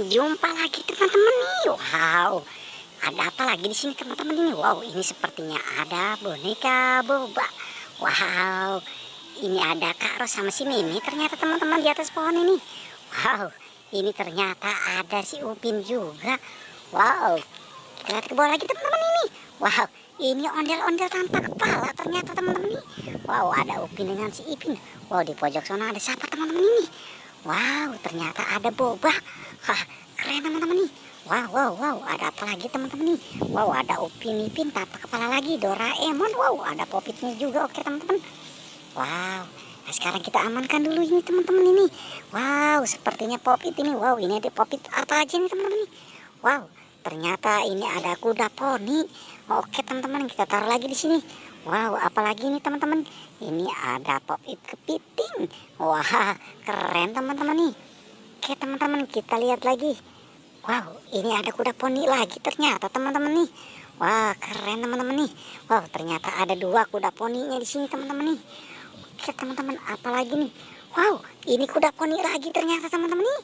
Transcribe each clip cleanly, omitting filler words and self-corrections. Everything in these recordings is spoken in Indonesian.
jumpa lagi teman-teman nih. Wow, ada apa lagi di sini teman-teman ini? Wow, ini sepertinya ada boneka boba. Wow, ini ada Kak Ros sama si Mimi ternyata teman-teman di atas pohon ini. Wow, ini ternyata ada si Upin juga. Wow, kita lihat ke bawah lagi teman-teman ini. Wow, ini ondel-ondel tanpa kepala ternyata teman-teman ini. Wow, ada Upin dengan si Ipin. Wow, di pojok sana ada siapa teman-teman ini? Wow, ternyata ada boba. Hah, keren teman-teman nih. Wow, wow, wow, ada apa lagi teman-teman nih? Wow, ada Upin Ipin tanpa kepala lagi, Doraemon. Wow, ada Popitnya juga. Oke teman-teman. Wow, nah sekarang kita amankan dulu ini teman-teman ini. Wow, sepertinya Popit ini. Wow, ini ada Popit apa aja nih teman-teman nih? Wow, ternyata ini ada kuda poni. Oke teman-teman, kita taruh lagi di sini. Wow, apalagi ini teman-teman? Ini ada Popit kepiting. Wah, keren teman-teman nih. Oke teman-teman, kita lihat lagi. Wow, ini ada kuda poni lagi ternyata teman-teman nih. Wah, keren teman-teman nih. Wow, ternyata ada dua kuda poninya di sini teman-teman nih. Oke teman-teman, apalagi nih? Wow, ini kuda poni lagi ternyata teman-teman nih.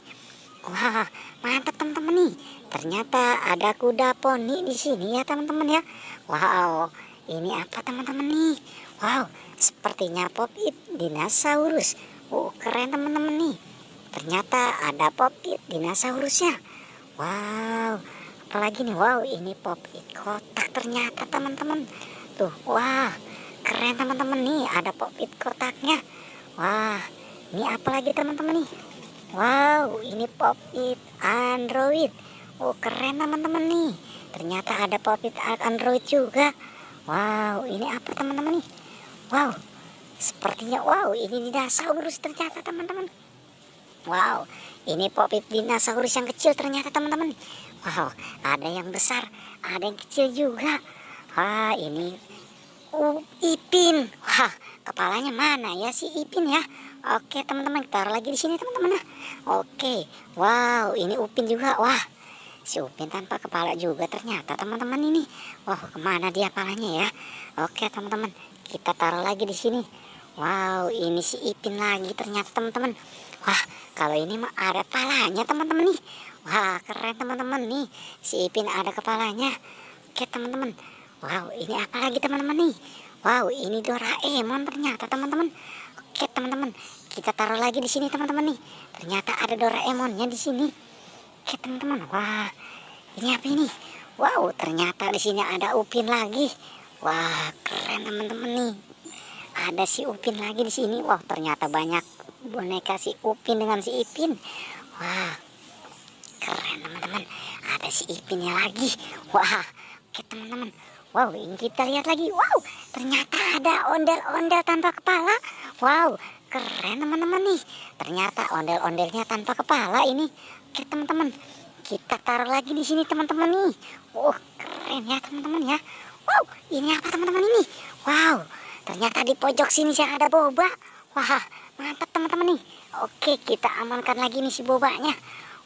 Wah, mantap teman-teman nih. Ternyata ada kuda poni di sini ya teman-teman ya. Wow, ini apa teman-teman nih? Wow, sepertinya Popit dinosaurus. Keren teman-teman nih. Ternyata ada Popit dinosaurusnya. Wow, apalagi nih? Wow, ini Popit kotak ternyata teman-teman. Tuh, wah, keren teman-teman nih. Ada Popit kotaknya. Wah, ini apa lagi teman-teman nih? Wow, ini Popit Android. Keren teman-teman nih. Ternyata ada Popit Android juga. Wow, ini apa teman-teman nih? Wow, sepertinya wow, ini dinosaurus ternyata teman-teman. Wow, ini Popit dinosaurus yang kecil ternyata teman-teman. Wow, ada yang besar, ada yang kecil juga. Wah, ini Ipin. Wah, kepalanya mana ya si Ipin ya? Oke teman-teman, taruh lagi di sini teman-teman. Oke, wow, ini Upin juga. Wah, si Upin tanpa kepala juga ternyata teman-teman ini. Wah, kemana dia kepalanya ya? Oke teman-teman, kita taruh lagi di sini. Wow, ini si Ipin lagi ternyata teman-teman. Wah, kalau ini mah ada kepalanya teman-teman nih. Wah, keren teman-teman nih. Si Ipin ada kepalanya. Oke teman-teman. Wow, ini apa lagi teman-teman nih? Wow, ini Doraemon ternyata teman-teman. Oke teman-teman, kita taruh lagi di sini teman-teman nih. Ternyata ada Doraemonnya di sini. Oke teman-teman. Wah, ini apa ini? Wow, ternyata di sini ada Upin lagi. Wah, keren teman-teman nih. Ada si Upin lagi di sini. Wah, ternyata banyak boneka si Upin dengan si Ipin. Wah, keren teman-teman. Ada si Ipinnya lagi. Wah, oke teman-teman. Wow, ini kita lihat lagi. Wow, ternyata ada ondel-ondel tanpa kepala. Wow, keren teman-teman nih. Ternyata ondel-ondelnya tanpa kepala ini. Oke teman-teman, kita taruh lagi di sini teman-teman nih. Keren ya teman-teman ya. Wow, ini apa teman-teman ini? Wow, ternyata di pojok sini sih ada boba. Wah, mantap teman-teman nih. Oke, kita amankan lagi nih si bobanya.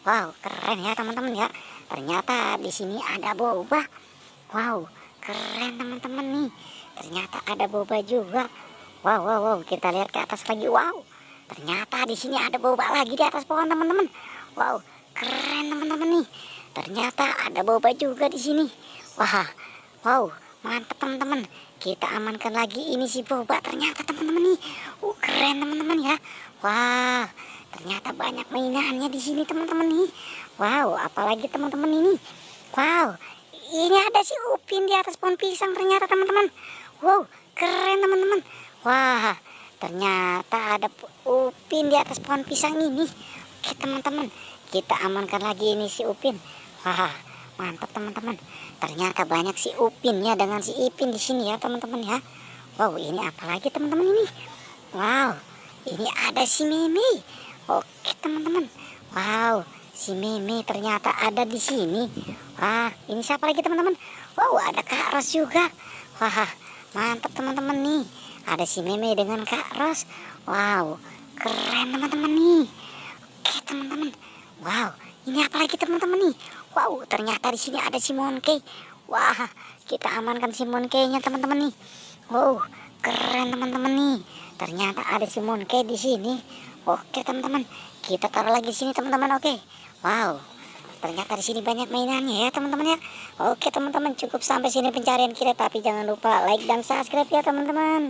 Wow, keren ya teman-teman ya. Ternyata di sini ada boba. Wow, keren teman-teman nih. Ternyata ada boba juga. Wow, wow, wow. Kita lihat ke atas lagi. Wow, ternyata di sini ada boba lagi di atas pohon teman-teman. Wow, keren teman-teman nih. Ternyata ada boba juga di sini. Wah, wow, mantap teman-teman. Kita amankan lagi ini si boba ternyata teman-teman nih. Keren teman-teman ya. Wah, ternyata banyak mainannya di sini teman-teman nih. Wow, apalagi teman-teman ini. Wow, ini ada si Upin di atas pohon pisang ternyata teman-teman. Wow, keren teman-teman. Wah, ternyata ada Upin di atas pohon pisang ini. Oke teman-teman, kita amankan lagi ini si Upin. Wah, mantap teman-teman. Ternyata banyak si Upin ya dengan si Ipin di sini ya teman-teman ya. Wow, ini apa lagi teman-teman ini? Wow, ini ada si Mimi. Oke teman-teman. Wow, si Mimi ternyata ada di sini. Wah, ini siapa lagi teman-teman? Wow, ada Kak Ros juga. Wah, mantap teman-teman nih. Ada si Mimi dengan Kak Ros. Wow, keren teman-teman nih. Oke teman-teman. Wow, ini apa lagi teman-teman nih? Wow, ternyata di sini ada si Monkey. Wah, kita amankan si Monkey-nya teman-teman nih. Wow, keren teman-teman nih. Ternyata ada si Monkey di sini. Oke teman-teman, kita taruh lagi di sini teman-teman. Oke. Wow, Ternyata di sini banyak mainannya ya teman-teman ya. Oke teman-teman, cukup sampai sini pencarian kita, tapi jangan lupa like dan subscribe ya teman-teman.